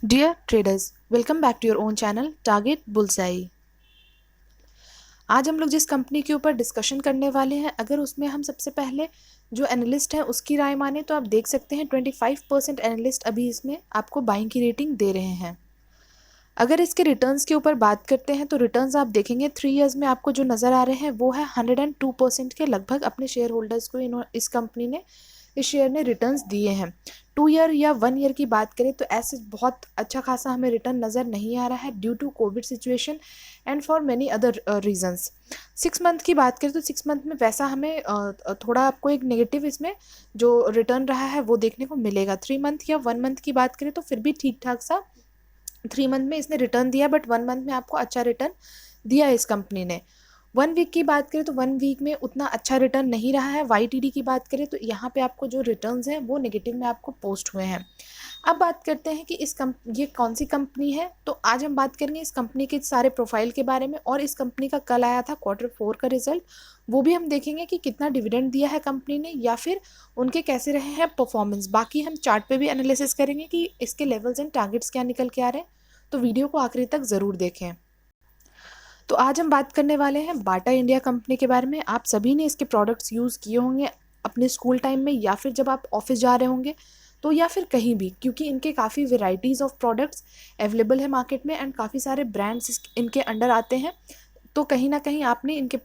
Dear traders, welcome back to your own channel target bullseye. आज हम लोग जिस कंपनी के ऊपर डिस्कशन करने वाले हैं, अगर उसमें हम सबसे पहले जो एनालिस्ट हैं उसकी राय माने तो आप देख सकते हैं 25% एनालिस्ट अभी इसमें आपको बाइंग की रेटिंग दे रहे हैं। अगर इसके रिटर्न्स के ऊपर बात करते हैं तो रिटर्न्स आप देखेंगे 3 इयर्स में आपको जो नज़र आ रहे हैं वो है 102% के लगभग अपने शेयर होल्डर्स को इस कंपनी ने इस शेयर ने रिटर्न्स दिए हैं। 2 ईयर या 1 ईयर की बात करें तो ऐसे बहुत अच्छा खासा हमें रिटर्न नज़र नहीं आ रहा है due to COVID situation and for many other reasons. 6 month की बात करें तो 6 मंथ में वैसा हमें थोड़ा आपको एक नेगेटिव इसमें जो रिटर्न रहा है वो देखने को मिलेगा। 3 मंथ या 1 मंथ की बात करें तो फिर भी ठीक ठाक सा 3 मंथ में इसने रिटर्न दिया, बट 1 मंथ में आपको अच्छा रिटर्न दिया इस कंपनी ने। 1 वीक की बात करें तो 1 वीक में उतना अच्छा रिटर्न नहीं रहा है। YTD की बात करें तो यहाँ पे आपको जो रिटर्न्स हैं वो नेगेटिव में आपको पोस्ट हुए हैं। अब बात करते हैं कि ये कौन सी कंपनी है। तो आज हम बात करेंगे इस कंपनी के सारे प्रोफाइल के बारे में, और इस कंपनी का कल आया था Q4 का रिजल्ट, वो भी हम देखेंगे कि कितना डिविडेंड दिया है कंपनी ने या फिर उनके कैसे रहे हैं परफॉर्मेंस। बाकी हम चार्ट पे भी एनालिसिस करेंगे कि इसके लेवल्स एंड टारगेट्स क्या निकल के आ रहे हैं, तो वीडियो को आखिरी तक ज़रूर देखें। तो आज हम बात करने वाले हैं बाटा इंडिया कंपनी के बारे में। आप सभी ने इसके प्रोडक्ट्स यूज़ किए होंगे अपने स्कूल टाइम में, या फिर जब आप ऑफिस जा रहे होंगे तो, या फिर कहीं भी, क्योंकि इनके काफ़ी वेराइटीज़ ऑफ प्रोडक्ट्स अवेलेबल है मार्केट में एंड काफ़ी सारे ब्रांड्स इनके अंडर आते हैं। तो कहीं ना कहीं आपने इनके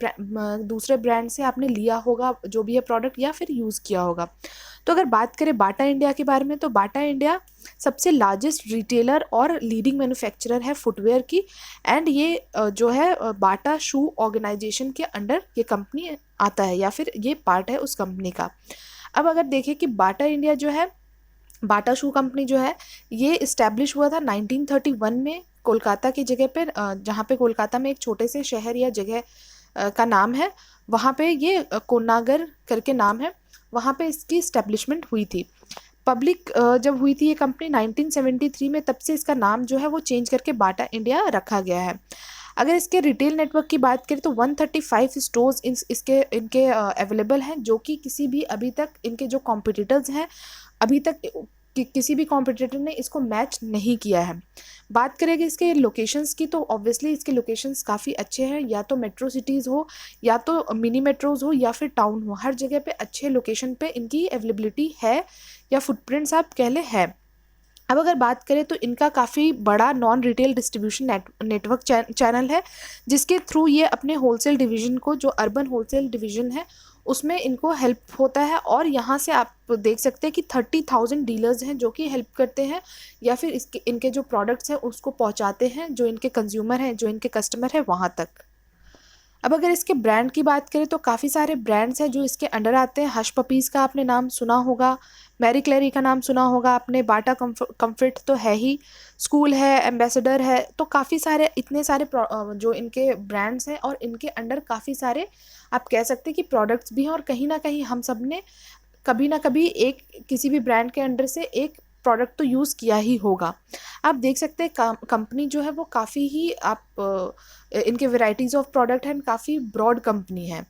दूसरे ब्रांड से आपने लिया होगा जो भी है प्रोडक्ट, या फिर यूज़ किया होगा। तो अगर बात करें बाटा इंडिया के बारे में तो बाटा इंडिया सबसे लार्जेस्ट रिटेलर और लीडिंग मैन्युफैक्चरर है फुटवेयर की, एंड ये जो है बाटा शू ऑर्गेनाइजेशन के अंडर ये कंपनी आता है, या फिर ये पार्ट है उस कंपनी का। अब अगर देखें कि बाटा इंडिया जो है, बाटा शू कंपनी जो है, ये इस्टेब्लिश हुआ था 1931 में कोलकाता की जगह पर, जहाँ पे कोलकाता में एक छोटे से शहर या जगह का नाम है, वहाँ पे ये कोन्नागर करके नाम है, वहाँ पे इसकी इस्टेब्लिशमेंट हुई थी। पब्लिक जब हुई थी ये कंपनी 1973 में, तब से इसका नाम जो है वो चेंज करके बाटा इंडिया रखा गया है। अगर इसके रिटेल नेटवर्क की बात करें तो 135 स्टोर्स इसके इनके अवेलेबल हैं, जो कि किसी भी अभी तक इनके जो कॉम्पिटिटर्स हैं अभी तक किसी भी कॉम्पिटिटर ने इसको मैच नहीं किया है। बात करेंगे इसके लोकेशंस की तो ऑब्वियसली इसके लोकेशंस काफ़ी अच्छे हैं, या तो मेट्रो सिटीज़ हो या तो मिनी मेट्रोज़ हो या फिर टाउन हो, हर जगह पे अच्छे लोकेशन पे इनकी अवेलेबिलिटी है, या फुटप्रिंट्स आप कह ले है। अब अगर बात करें तो इनका काफ़ी बड़ा non retail distribution network channel है, जिसके थ्रू ये अपने होलसेल डिवीज़न को, जो अर्बन होलसेल डिवीज़न है उसमें इनको हेल्प होता है। और यहाँ से आप देख सकते हैं कि 30,000 डीलर्स हैं जो कि हेल्प करते हैं, या फिर इनके जो प्रोडक्ट्स हैं उसको पहुँचाते हैं जो इनके कंज्यूमर हैं, जो इनके कस्टमर हैं वहाँ तक। अब अगर इसके ब्रांड की बात करें तो काफ़ी सारे ब्रांड्स हैं जो इसके अंडर आते हैं। हश पपीज़ का आपने नाम सुना होगा, मैरी क्लेरी का नाम सुना होगा आपने, बाटा कम्फर्ट तो है ही, स्कूल है, एम्बेसडर है, तो काफ़ी सारे इतने सारे जो इनके ब्रांड्स हैं, और इनके अंडर काफ़ी सारे आप कह सकते हैं कि प्रोडक्ट्स भी हैं। और कहीं ना कहीं हम सब ने कभी ना कभी एक किसी भी ब्रांड के अंडर से एक प्रोडक्ट तो यूज़ किया ही होगा। आप देख सकते हैं कंपनी जो है वो काफ़ी ही इनके वेराइटीज़ ऑफ प्रोडक्ट हैं, काफ़ी ब्रॉड कंपनी है।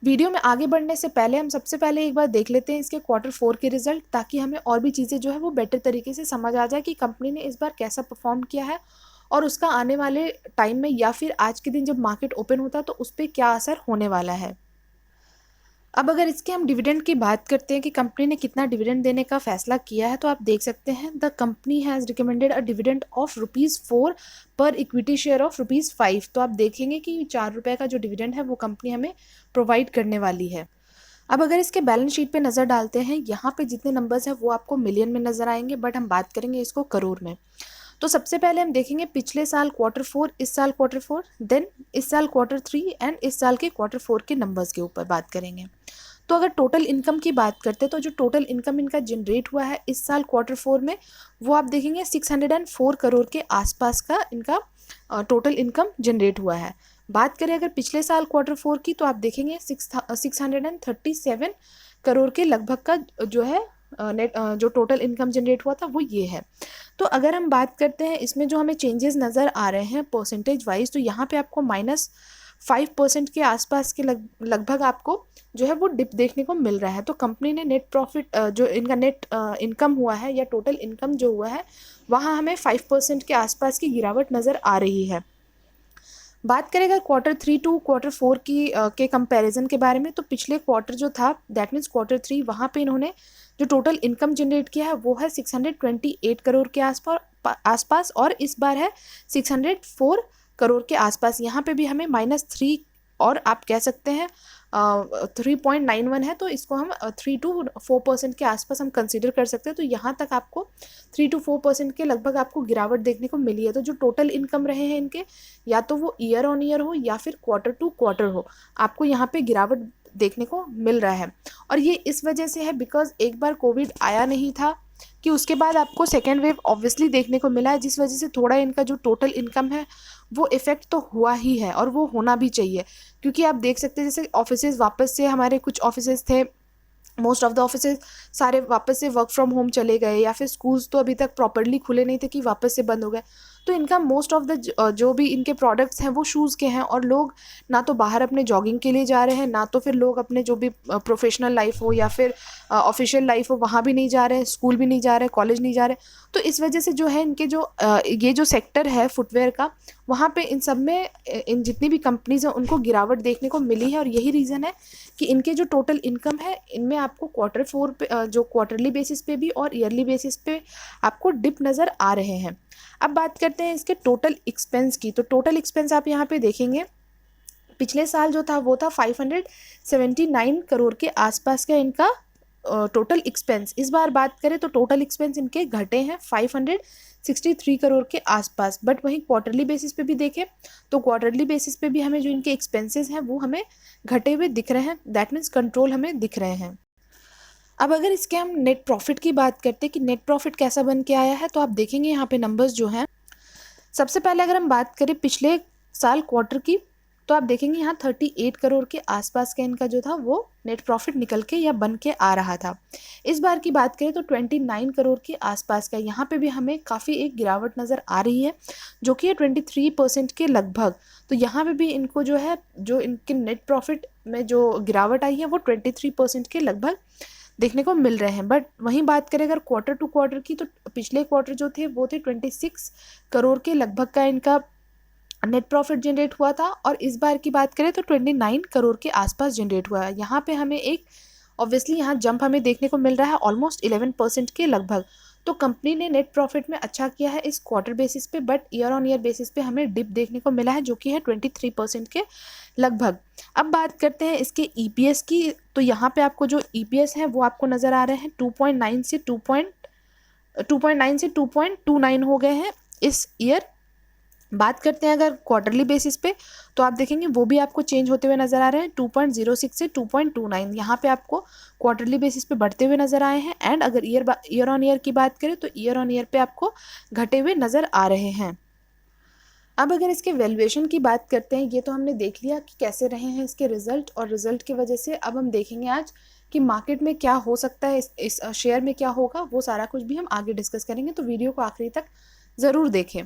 वीडियो में आगे बढ़ने से पहले हम सबसे पहले एक बार देख लेते हैं इसके Q4 के रिजल्ट, ताकि हमें और भी चीज़ें जो है वो बेटर तरीके से समझ आ जाए कि कंपनी ने इस बार कैसा परफॉर्म किया है, और उसका आने वाले टाइम में या फिर आज के दिन जब मार्केट ओपन होता है तो उस पर क्या असर होने वाला है। अब अगर इसके हम डिविडेंड की बात करते हैं कि कंपनी ने कितना डिविडेंड देने का फैसला किया है, तो आप देख सकते हैं the company has recommended a dividend of ₹4 पर इक्विटी शेयर ऑफ ₹5। तो आप देखेंगे कि ₹4 का जो डिविडेंड है वो कंपनी हमें प्रोवाइड करने वाली है। अब अगर इसके बैलेंस शीट पे नज़र डालते हैं, यहाँ पे जितने नंबर्स हैं वो आपको मिलियन में नज़र आएंगे, बट हम बात करेंगे इसको करोड़ में। तो सबसे पहले हम देखेंगे पिछले साल Q4, इस साल Q4, देन इस साल Q3 एंड इस साल के Q4 के नंबर्स के ऊपर बात करेंगे। तो अगर टोटल इनकम की बात करते हैं तो जो टोटल इनकम इनका जनरेट हुआ है इस साल Q4 में, वो आप देखेंगे 604 करोड़ के आसपास का इनका टोटल इनकम जनरेट हुआ है। बात करें अगर पिछले साल Q4 की, तो आप देखेंगे 637 करोड़ के लगभग का जो है नेट जो टोटल इनकम जनरेट हुआ था वो ये है। तो अगर हम बात करते हैं इसमें जो हमें चेंजेस नज़र आ रहे हैं परसेंटेज वाइज, तो यहाँ पे आपको 5% के आसपास के लगभग आपको जो है वो डिप देखने को मिल रहा है। तो कंपनी ने नेट प्रॉफिट जो इनका नेट इनकम हुआ है या टोटल इनकम जो हुआ है वहाँ हमें 5% के आसपास की गिरावट नज़र आ रही है। बात करें अगर Q3 टू Q4 की के कंपैरिजन के बारे में, तो पिछले क्वार्टर जो था दैट मीन्स Q3 वहाँ पे इन्होंने जो टोटल इनकम जनरेट किया है वो है 628 करोड़ के आसपास और इस बार है 604 करोड़ के आसपास। यहाँ पे भी हमें -3 और आप कह सकते हैं 3.91 है, तो इसको हम 3 to 4% के आसपास हम कंसीडर कर सकते हैं। तो यहाँ तक आपको 3 to 4% के लगभग आपको गिरावट देखने को मिली है। तो जो टोटल इनकम रहे हैं इनके, या तो वो ईयर ऑन ईयर हो या फिर क्वार्टर टू क्वार्टर हो, आपको यहाँ पे गिरावट देखने को मिल रहा है। और ये इस वजह से है बिकॉज एक बार कोविड आया नहीं था कि उसके बाद आपको सेकेंड वेव ऑब्वियसली देखने को मिला है, जिस वजह से थोड़ा इनका जो टोटल इनकम है वो इफ़ेक्ट तो हुआ ही है और वो होना भी चाहिए। क्योंकि आप देख सकते हैं जैसे ऑफिसेज वापस से, हमारे कुछ ऑफिसेज थे, मोस्ट ऑफ द ऑफिसेज सारे वापस से वर्क फ्रॉम होम चले गए, या फिर स्कूल्स तो अभी तक प्रॉपरली खुले नहीं थे कि वापस से बंद हो गए। तो इनका मोस्ट ऑफ द जो भी इनके प्रोडक्ट्स हैं वो शूज़ के हैं, और लोग ना तो बाहर अपने जॉगिंग के लिए जा रहे हैं, ना तो फिर लोग अपने जो भी प्रोफेशनल लाइफ हो या फिर ऑफिशियल लाइफ हो वहाँ भी नहीं जा रहे हैं, स्कूल भी नहीं जा रहे, कॉलेज नहीं जा रहे। तो इस वजह से जो है इनके जो ये जो सेक्टर है फुटवेयर का, वहाँ पे इन सब में इन जितनी भी कंपनीज़ हैं उनको गिरावट देखने को मिली है। और यही रीज़न है कि इनके जो टोटल इनकम है इनमें आपको Q4 पे जो क्वार्टरली बेसिस पे भी और ईयरली बेसिस पे आपको डिप नज़र आ रहे हैं। अब बात करते हैं इसके टोटल एक्सपेंस की। तो टोटल एक्सपेंस आप यहाँ पे देखेंगे पिछले साल जो था वो था 579 करोड़ के आसपास का इनका टोटल एक्सपेंस। इस बार बात करें तो टोटल एक्सपेंस इनके घटे हैं 563 करोड़ के आसपास। बट वहीं क्वार्टरली बेसिस पे भी देखें तो क्वार्टरली बेसिस पे भी हमें जो इनके एक्सपेंसेस हैं वो हमें घटे हुए दिख रहे हैं, दैट मीन्स कंट्रोल हमें दिख रहे हैं। अब अगर इसके हम नेट प्रॉफिट की बात करते हैं कि नेट प्रॉफिट कैसा बन के आया है, तो आप देखेंगे यहाँ पे नंबर्स जो हैं, सबसे पहले अगर हम बात करें पिछले साल क्वार्टर की, तो आप देखेंगे यहाँ 38 करोड़ के आसपास का इनका जो था वो नेट प्रॉफिट निकल के या बन के आ रहा था। इस बार की बात करें तो 29 करोड़ के आसपास का, यहाँ पे भी हमें काफ़ी एक गिरावट नज़र आ रही है जो कि है 23% के लगभग। तो यहाँ पे भी इनको जो है जो इनके नेट प्रॉफिट में जो गिरावट आई है वो 23% के लगभग देखने को मिल रहे हैं। बट वहीं बात करें अगर क्वार्टर टू क्वार्टर की, तो पिछले क्वार्टर जो थे वो थे 26 करोड़ के लगभग का इनका नेट प्रॉफिट जनरेट हुआ था, और इस बार की बात करें तो 29 करोड़ के आसपास जनरेट हुआ है। यहाँ पे हमें एक ऑब्वियसली यहाँ जंप हमें देखने को मिल रहा है ऑलमोस्ट 11% के लगभग। तो कंपनी ने नेट प्रॉफिट में अच्छा किया है इस क्वार्टर बेसिस पे, but year on year basis पे हमें डिप देखने को मिला है जो कि है 23% के लगभग। अब बात करते हैं इसके EPS की। तो यहाँ पे आपको जो EPS है वो आपको नज़र आ रहे हैं 2.9 से 2.29 हो गए हैं इस ईयर। बात करते हैं अगर क्वार्टरली बेसिस पे, तो आप देखेंगे वो भी आपको चेंज होते हुए नज़र आ रहे हैं 2.06 से 2.29, यहाँ पे आपको क्वार्टरली बेसिस पे बढ़ते हुए नज़र आए हैं। एंड अगर ईयर ऑन ईयर की बात करें तो ईयर ऑन ईयर पे आपको घटे हुए नज़र आ रहे हैं। अब अगर इसके वैल्यूएशन की बात करते हैं, ये तो हमने देख लिया कि कैसे रहे हैं इसके रिजल्ट, और रिजल्ट की वजह से अब हम देखेंगे आज कि मार्केट में क्या हो सकता है, इस शेयर में क्या होगा, वो सारा कुछ भी हम आगे डिस्कस करेंगे। तो वीडियो को आखिरी तक ज़रूर देखें।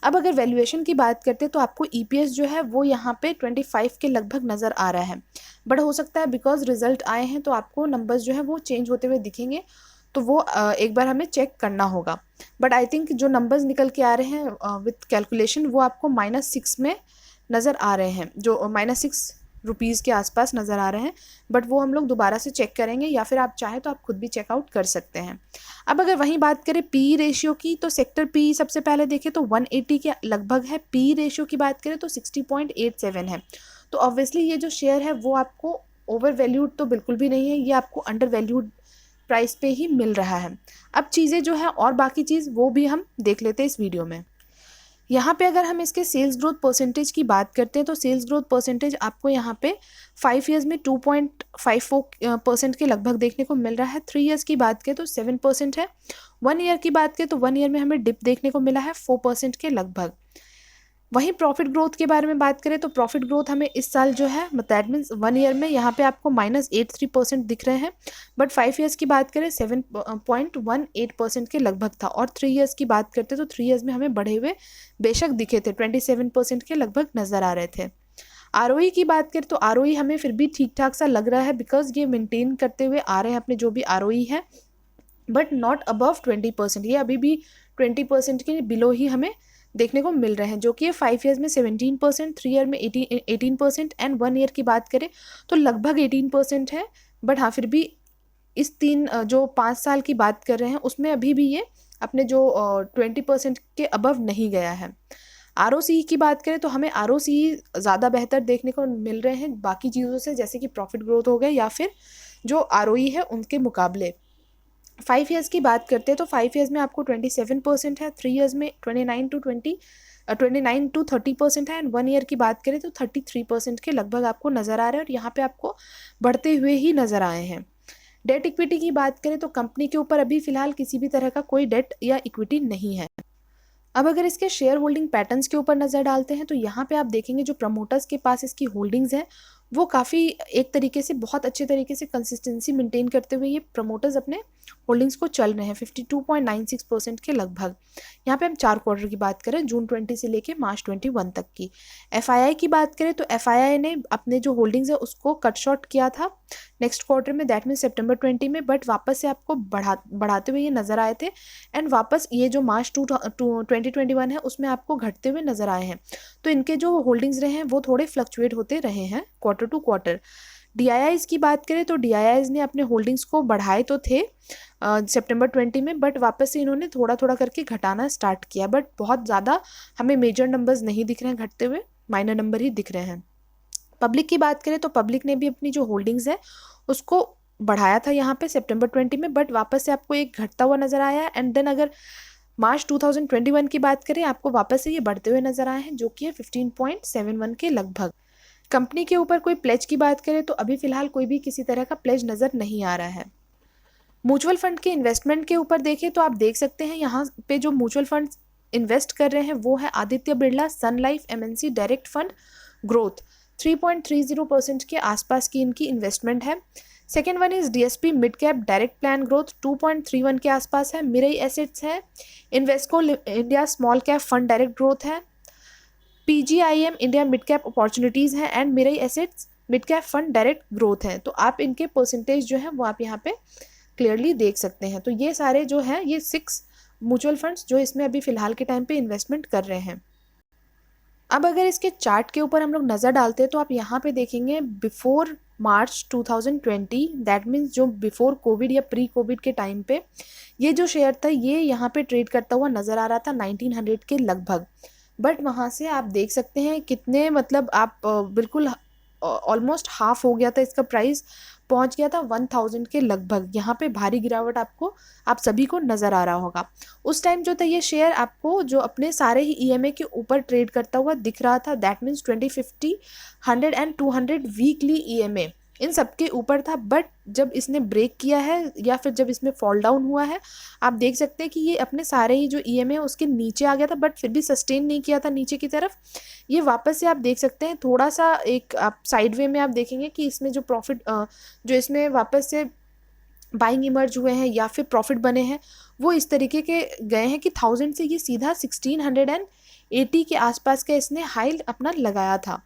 अब अगर वैल्यूएशन की बात करते हैं तो आपको EPS जो है वो यहाँ पे 25 के लगभग नज़र आ रहा है। बट हो सकता है बिकॉज रिजल्ट आए हैं तो आपको नंबर्स जो है वो चेंज होते हुए दिखेंगे, तो वो एक बार हमें चेक करना होगा। बट आई थिंक जो नंबर्स निकल के आ रहे हैं विथ कैलकुलेशन वो आपको -6 में नज़र आ रहे हैं, जो -6 रुपीज़ के आसपास नज़र आ रहे हैं। बट वो हम लोग दोबारा से चेक करेंगे, या फिर आप चाहें तो आप खुद भी चेकआउट कर सकते हैं। अब अगर वहीं बात करें PE रेशियो की, तो सेक्टर PE सबसे पहले देखें तो 180 के लगभग है। PE रेशियो की बात करें तो 60.87 है। तो ऑब्वियसली ये जो शेयर है वो आपको ओवर वैल्यूड तो बिल्कुल भी नहीं है, ये आपको अंडर वैल्यूड प्राइस पे ही मिल रहा है। अब चीज़ें जो है और बाकी चीज़ वो भी हम देख लेते हैं इस वीडियो में। यहाँ पे अगर हम इसके सेल्स ग्रोथ परसेंटेज की बात करते हैं तो सेल्स ग्रोथ परसेंटेज आपको यहाँ पे 5 ईयर्स में 2.54% के लगभग देखने को मिल रहा है। 3 ईयर्स की बात करें तो 7% है। 1 ईयर की बात करें तो 1 ईयर में हमें डिप देखने को मिला है 4% के लगभग। वहीं प्रॉफिट ग्रोथ के बारे में बात करें तो प्रॉफिट ग्रोथ हमें इस साल जो है दैट मीन्स 1 ईयर में यहाँ पे आपको -83% दिख रहे हैं। बट 5 ईयर्स की बात करें 7.18% के लगभग था, और 3 ईयर्स की बात करते तो 3 ईयर्स में हमें बढ़े हुए बेशक दिखे थे, 27% के लगभग नज़र आ रहे थे। आरओई की बात करें तो आरओई हमें फिर भी ठीक ठाक सा लग रहा है, बिकॉज ये मेंटेन करते हुए आ रहे हैं अपने जो भी आरओई है, बट नॉट अबव 20%। ये अभी भी 20% के बिलो ही हमें देखने को मिल रहे हैं, जो कि 5 ईयर्स में 17%, 3 ईयर में 18% एंड 1 ईयर की बात करें तो लगभग 18% है। बट हाँ, फिर भी इस जो 5 साल की बात कर रहे हैं उसमें अभी भी ये अपने जो 20% के अबव नहीं गया है। आरओसी की बात करें तो हमें आरओसी ज़्यादा बेहतर देखने को मिल रहे हैं बाकी चीज़ों से, जैसे कि प्रॉफिट ग्रोथ हो गए या फिर जो आरओई है उनके मुकाबले। 5 ईयर्स की बात करते हैं तो 5 ईयर्स में आपको 27% है, 3 ईयर्स में 29 to 30% है, एंड 1 ईयर की बात करें तो 33% के लगभग आपको नज़र आ रहे हैं, और यहाँ पे आपको बढ़ते हुए ही नज़र आए हैं। डेट इक्विटी की बात करें तो कंपनी के ऊपर अभी फिलहाल किसी भी तरह का कोई डेट या इक्विटी नहीं है। अब अगर इसके शेयर होल्डिंग पैटर्न्स के ऊपर नज़र डालते हैं तो यहाँ पे आप देखेंगे जो प्रमोटर्स के पास इसकी होल्डिंग्स है वो काफ़ी एक तरीके से बहुत अच्छे तरीके से कंसिस्टेंसी मेंटेन करते हुए ये प्रमोटर्स अपने होल्डिंग्स को चल रहे हैं 52.96% के लगभग। यहाँ पे हम 4 क्वार्टर की बात करें, जून 20 से लेके मार्च 21 तक की। एफआईआई की बात करें तो एफआईआई ने अपने जो होल्डिंग्स है उसको कट शॉर्ट किया था नेक्स्ट क्वार्टर में, दैट मीन सितंबर 20 में, बट वापस से आपको बढ़ाते हुए ये नज़र आए थे, एंड वापस ये जो मार्च 2021 है उसमें आपको घटते हुए नज़र आए हैं। तो इनके जो होल्डिंग्स रहे हैं वो थोड़े फ्लक्चुएट होते रहे हैं क्वार्टर टू क्वार्टर। डीआईआईज की बात करें तो डीआईआईज ने अपने होल्डिंग्स को बढ़ाए तो थे सितंबर 20 में, बट वापस से इन्होंने थोड़ा थोड़ा करके घटाना स्टार्ट किया, बट बहुत ज़्यादा हमें मेजर नंबर्स नहीं दिख रहे हैं घटते हुए, माइनर नंबर ही दिख रहे हैं। पब्लिक की बात करें तो पब्लिक ने भी अपनी जो होल्डिंग्स है उसको बढ़ाया था यहाँ पे सितंबर 20 में, बट वापस से आपको एक घटता हुआ नज़र आया, एंड देन अगर मार्च 2021 की बात करें आपको वापस से ये बढ़ते हुए नज़र आए हैं, जो कि है 15.71 के लगभग। कंपनी के ऊपर कोई प्लेज की बात करें तो अभी फिलहाल कोई भी किसी तरह का प्लेज नज़र नहीं आ रहा है। म्यूचुअल फंड के इन्वेस्टमेंट के ऊपर देखें तो आप देख सकते हैं यहाँ पे जो म्यूचुअल फंड इन्वेस्ट कर रहे हैं वो है Aditya Birla, Sun Life, MNC, direct fund, growth. 3.30% के आसपास की इनकी इन्वेस्टमेंट है। Second one is DSP mid cap direct plan growth, 2.31 के आसपास है। मिरई एसेट्स है। Invesco India small cap fund direct growth है। PGIM India mid cap opportunities हैं, and Mirae assets mid cap fund direct growth है। तो आप इनके परसेंटेज जो है वो आप यहाँ पे क्लियरली देख सकते हैं। तो ये सारे जो हैं ये 6 म्यूचुअल फंड्स जो इसमें अभी फिलहाल के टाइम पे इन्वेस्टमेंट कर रहे हैं। अब अगर इसके चार्ट के ऊपर हम लोग नज़र डालते हैं तो आप यहाँ पे देखेंगे बिफोर मार्च 2020, दैट मीन्स जो बिफोर कोविड या प्री कोविड के टाइम पे ये जो शेयर था ये यहाँ पे ट्रेड करता हुआ नज़र आ रहा था 1900 के लगभग, बट वहाँ से आप देख सकते हैं कितने मतलब आप बिल्कुल ऑलमोस्ट हाफ हो गया था, इसका प्राइस पहुंच गया था 1000 के लगभग। यहाँ पे भारी गिरावट आपको आप सभी को नज़र आ रहा होगा। उस टाइम जो था ये शेयर आपको जो अपने सारे ही ईएमए के ऊपर ट्रेड करता हुआ दिख रहा था, that means 20, 50, 100 and 200 weekly EMA इन सब के ऊपर था। बट जब इसने ब्रेक किया है या फिर जब इसमें फॉल डाउन हुआ है आप देख सकते हैं कि ये अपने सारे ही जो ईएमए है उसके नीचे आ गया था, बट फिर भी सस्टेन नहीं किया था नीचे की तरफ। ये वापस से आप देख सकते हैं थोड़ा सा एक आप साइड वे में आप देखेंगे कि इसमें जो प्रॉफिट जो इसमें वापस से बाइंग इमर्ज हुए हैं या फिर प्रॉफिट बने हैं वो इस तरीके के गए हैं कि 1000 से ये सीधा 1680 के आसपास का इसने हाई अपना लगाया था।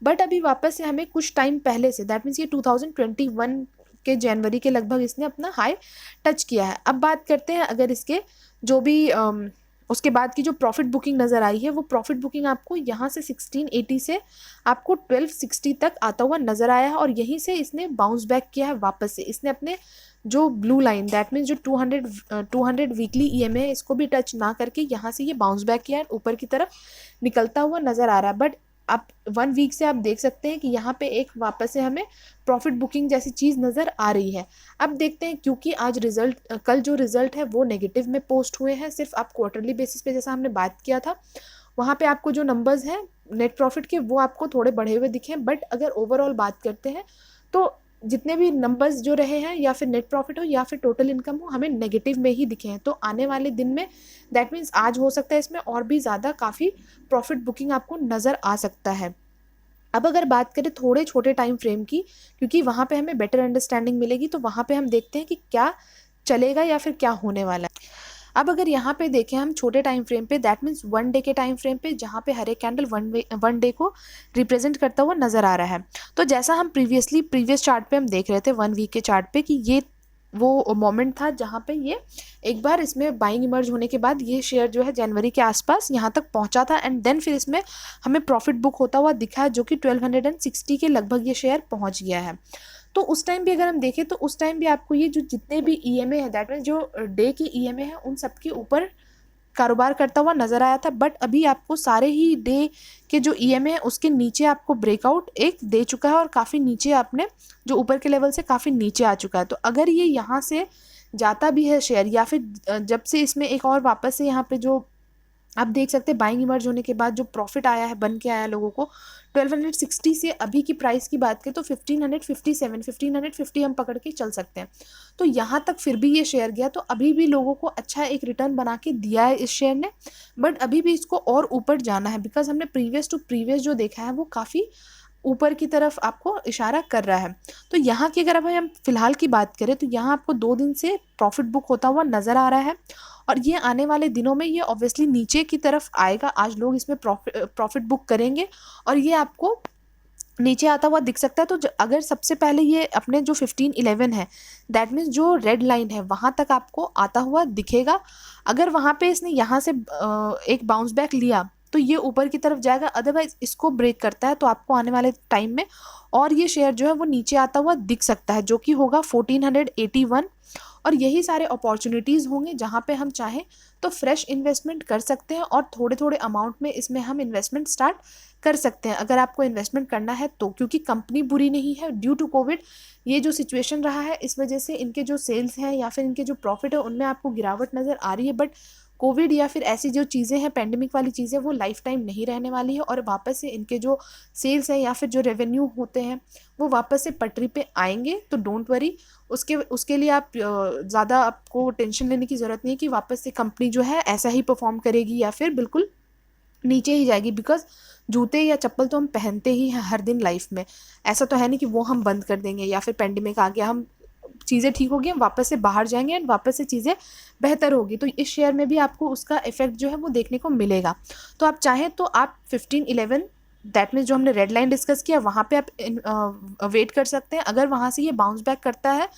बट अभी वापस से हमें कुछ टाइम पहले से दैट मीन्स ये 2021 के जनवरी के लगभग इसने अपना हाई टच किया है। अब बात करते हैं अगर इसके जो भी उसके बाद की जो प्रॉफिट बुकिंग नज़र आई है वो प्रॉफिट बुकिंग आपको यहाँ से 1680 से आपको 1260 तक आता हुआ नज़र आया है, और यहीं से इसने बाउंस बैक किया है वापस से। इसने अपने जो ब्लू लाइन दैट मीन्स जो 200 वीकली ईएमए है इसको भी टच ना करके यहाँ से ये बाउंस बैक किया है, ऊपर की तरफ निकलता हुआ नज़र आ रहा है। बट आप 1 वीक से आप देख सकते हैं कि यहाँ पे एक वापस से हमें प्रॉफिट बुकिंग जैसी चीज़ नज़र आ रही है। अब देखते हैं क्योंकि आज कल जो रिजल्ट है वो नेगेटिव में पोस्ट हुए हैं, सिर्फ आप क्वार्टरली बेसिस पे जैसा हमने बात किया था वहाँ पे आपको जो नंबर्स हैं नेट प्रॉफिट के वो आपको थोड़े बढ़े हुए दिखे हैं, बट अगर ओवरऑल बात करते हैं तो जितने भी नंबर्स जो रहे हैं या फिर नेट प्रॉफिट हो या फिर टोटल इनकम हो हमें नेगेटिव में ही दिखे हैं। तो आने वाले दिन में दैट मीन्स आज हो सकता है इसमें और भी ज़्यादा काफ़ी प्रॉफिट बुकिंग आपको नज़र आ सकता है। अब अगर बात करें थोड़े छोटे टाइम फ्रेम की, क्योंकि वहाँ पे हमें बेटर अंडरस्टैंडिंग मिलेगी, तो वहाँ पे हम देखते हैं कि क्या चलेगा या फिर क्या होने वाला है। अब अगर यहाँ पे देखें हम छोटे टाइम फ्रेम पे, दैट मीन्स 1 डे के टाइम फ्रेम पे, जहाँ पे हर एक कैंडल 1 डे को रिप्रेजेंट करता हुआ नजर आ रहा है। तो जैसा हम प्रीवियस चार्ट पे हम देख रहे थे 1 वीक के चार्ट पे कि ये वो मोमेंट था जहाँ पे ये एक बार इसमें बाइंग इमर्ज होने के बाद ये शेयर जो है जनवरी के आसपास यहाँ तक पहुँचा था, एंड देन फिर इसमें हमें प्रॉफिट बुक होता हुआ दिखा है, जो कि 1260 के लगभग ये शेयर पहुँच गया है। तो उस टाइम भी अगर हम देखें तो उस टाइम भी आपको ये जो जितने भी ईएमए है, दैट मीन जो डे की ईएमए है, उन सबके ऊपर कारोबार करता हुआ नजर आया था। बट अभी आपको सारे ही डे के जो ईएमए है उसके नीचे आपको ब्रेकआउट एक दे चुका है, और काफ़ी नीचे आपने जो ऊपर के लेवल से काफ़ी नीचे आ चुका है। तो अगर ये यहाँ से जाता भी है शेयर, या फिर जब से इसमें एक और वापस से यहाँ पे जो आप देख सकते हैं बाइंग इमर्ज होने के बाद जो प्रॉफिट आया है, बन के आया है लोगों को 1260 से अभी की प्राइस की बात करें तो 1557 1550 हम पकड़ के चल सकते हैं। तो यहाँ तक फिर भी ये शेयर गया, तो अभी भी लोगों को अच्छा एक रिटर्न बना के दिया है इस शेयर ने, बट अभी भी इसको और ऊपर जाना है, बिकॉज हमने प्रीवियस टू प्रीवियस जो देखा है वो काफ़ी ऊपर की तरफ आपको इशारा कर रहा है। तो यहाँ की अगर अब हम फिलहाल की बात करें तो यहाँ आपको 2 दिन से प्रॉफिट बुक होता हुआ नज़र आ रहा है, और ये आने वाले दिनों में ये ऑब्वियसली नीचे की तरफ आएगा। आज लोग इसमें प्रॉफिट बुक करेंगे और ये आपको नीचे आता हुआ दिख सकता है। तो अगर सबसे पहले ये अपने जो 1511 है, दैट मीन्स जो रेड लाइन है, वहाँ तक आपको आता हुआ दिखेगा। अगर वहाँ पे इसने यहाँ से एक बाउंस बैक लिया तो ये ऊपर की तरफ जाएगा, अदरवाइज इसको ब्रेक करता है तो आपको आने वाले टाइम में और ये शेयर जो है वो नीचे आता हुआ दिख सकता है, जो कि होगा 1481। और यही सारे अपॉर्चुनिटीज़ होंगे जहाँ पे हम चाहें तो फ्रेश इन्वेस्टमेंट कर सकते हैं, और थोड़े थोड़े अमाउंट में इसमें हम इन्वेस्टमेंट स्टार्ट कर सकते हैं अगर आपको इन्वेस्टमेंट करना है तो, क्योंकि कंपनी बुरी नहीं है। ड्यू टू कोविड ये जो सिचुएशन रहा है, इस वजह से इनके जो सेल्स हैं या फिर इनके जो प्रॉफिट है उनमें आपको गिरावट नज़र आ रही है, बट कोविड या फिर ऐसी जो चीज़ें हैं, पेंडेमिक वाली चीज़ें, वो लाइफ टाइम नहीं रहने वाली है, और वापस से इनके जो सेल्स हैं या फिर जो रेवेन्यू होते हैं वो वापस से पटरी पे आएंगे। तो डोंट वरी, उसके लिए आप ज़्यादा आपको टेंशन लेने की ज़रूरत नहीं है कि वापस से कंपनी जो है ऐसा ही परफॉर्म करेगी या फिर बिल्कुल नीचे ही जाएगी, बिकॉज जूते या चप्पल तो हम पहनते ही हैं हर दिन लाइफ में। ऐसा तो है नहीं कि वो हम बंद कर देंगे या फिर पेंडेमिक आ गया, हम चीज़ें ठीक होगी हम वापस से बाहर जाएंगे एंड वापस से चीज़ें बेहतर होगी। तो इस शेयर में भी आपको उसका इफेक्ट जो है वो देखने को मिलेगा। तो आप चाहें तो आप 1511, दैट मीन्स जो हमने रेड लाइन डिस्कस किया, वहाँ पे आप वेट कर सकते हैं। अगर वहाँ से ये बाउंस बैक करता है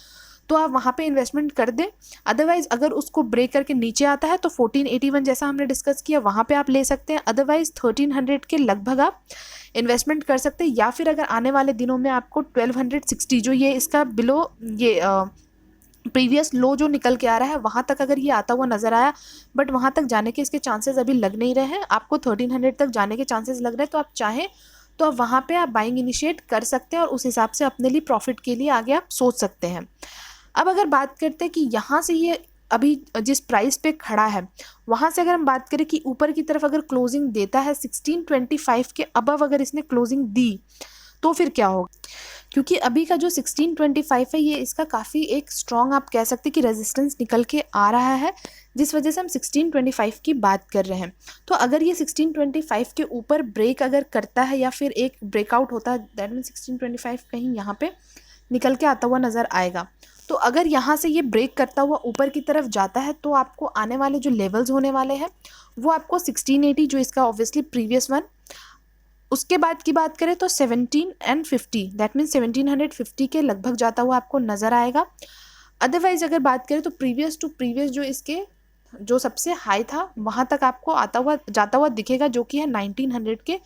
तो आप वहाँ पे इन्वेस्टमेंट कर दें। अदरवाइज अगर उसको ब्रेक करके नीचे आता है तो 1481 जैसा हमने डिस्कस किया वहाँ पे आप ले सकते हैं। अदरवाइज 1300 के लगभग आप इन्वेस्टमेंट कर सकते हैं, या फिर अगर आने वाले दिनों में आपको 1260 जो ये इसका बिलो ये प्रीवियस लो जो निकल के आ रहा है वहाँ तक अगर ये आता हुआ नज़र आया, बट वहाँ तक जाने के इसके चांसेस अभी लग नहीं रहे हैं, आपको 1300 तक जाने के चांसेस लग रहे हैं, तो आप चाहें तो आप वहाँ पे आप बाइंग इनिशिएट कर सकते हैं और उस हिसाब से अपने लिए प्रॉफिट के लिए आगे आप सोच सकते हैं। अब अगर बात करते हैं कि यहाँ से ये अभी जिस प्राइस पे खड़ा है वहाँ से अगर हम बात करें कि ऊपर की तरफ अगर क्लोजिंग देता है 1625 के अबव अगर इसने क्लोजिंग दी तो फिर क्या होगा, क्योंकि अभी का जो 1625 है ये इसका काफ़ी एक स्ट्रॉन्ग आप कह सकते हैं कि रेजिस्टेंस निकल के आ रहा है, जिस वजह से हम 1625 की बात कर रहे हैं। तो अगर ये 1625 के ऊपर ब्रेक अगर करता है या फिर एक ब्रेकआउट होता है, दैट मीन 1625 कहीं यहाँ पे निकल के आता हुआ नज़र आएगा। तो अगर यहाँ से ये ब्रेक करता हुआ ऊपर की तरफ जाता है तो आपको आने वाले जो लेवल्स होने वाले हैं वो आपको 1680 जो इसका ऑब्वियसली प्रीवियस वन, उसके बाद की बात करें तो 1750 दैट मीन 1750 के लगभग जाता हुआ आपको नज़र आएगा। अदरवाइज अगर बात करें तो प्रीवियस टू प्रीवियस जो इसके जो सबसे हाई था वहाँ तक आपको आता हुआ जाता हुआ दिखेगा, जो कि है 1900 के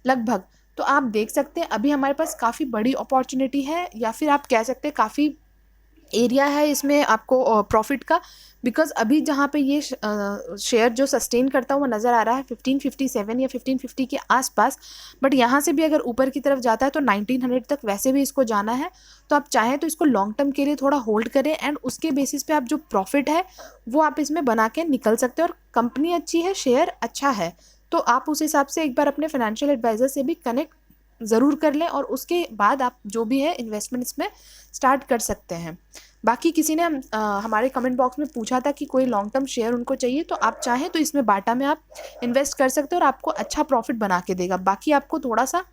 लगभग। तो आप देख सकते हैं अभी हमारे पास काफ़ी बड़ी अपॉर्चुनिटी है, या फिर आप कह सकते हैं काफ़ी एरिया है इसमें आपको प्रॉफिट का, बिकॉज अभी जहाँ पे ये शेयर जो सस्टेन करता हुआ नज़र आ रहा है 1557 या 1550 के आसपास, बट यहाँ से भी अगर ऊपर की तरफ जाता है तो 1900 तक वैसे भी इसको जाना है। तो आप चाहें तो इसको लॉन्ग टर्म के लिए थोड़ा होल्ड करें एंड उसके बेसिस पे आप जो प्रॉफिट है वो आप इसमें बना के निकल सकते हैं। और कंपनी अच्छी है, शेयर अच्छा है, तो आप उस हिसाब से एक बार अपने फाइनेंशियल एडवाइज़र से भी कनेक्ट ज़रूर कर लें और उसके बाद आप जो भी है इन्वेस्टमेंट इसमें स्टार्ट कर सकते हैं। बाकी किसी ने हमारे कमेंट बॉक्स में पूछा था कि कोई लॉन्ग टर्म शेयर उनको चाहिए, तो आप चाहें तो इसमें बाटा में आप इन्वेस्ट कर सकते हो और आपको अच्छा प्रॉफिट बना के देगा। बाकी आपको थोड़ा सा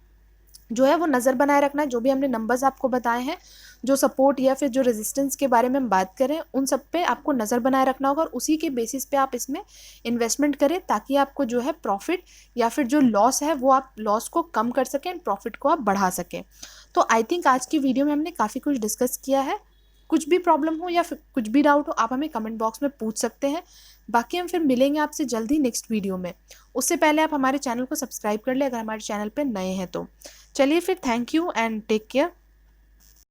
जो है वो नज़र बनाए रखना है। जो भी हमने नंबर्स आपको बताए हैं, जो सपोर्ट या फिर जो रेजिस्टेंस के बारे में हम बात करें, उन सब पे आपको नज़र बनाए रखना होगा और उसी के बेसिस पे आप इसमें इन्वेस्टमेंट करें, ताकि आपको जो है प्रॉफिट या फिर जो लॉस है वो आप लॉस को कम कर सकें एंड प्रॉफिट को आप बढ़ा सकें। तो आई थिंक आज की वीडियो में हमने काफ़ी कुछ डिस्कस किया है। कुछ भी प्रॉब्लम हो या फिर कुछ भी डाउट हो, आप हमें कमेंट बॉक्स में पूछ सकते हैं। बाकी हम फिर मिलेंगे आपसे जल्दी नेक्स्ट वीडियो में। उससे पहले आप हमारे चैनल को सब्सक्राइब कर ले अगर हमारे चैनल पर नए हैं तो। चलिए फिर, thank you and take care.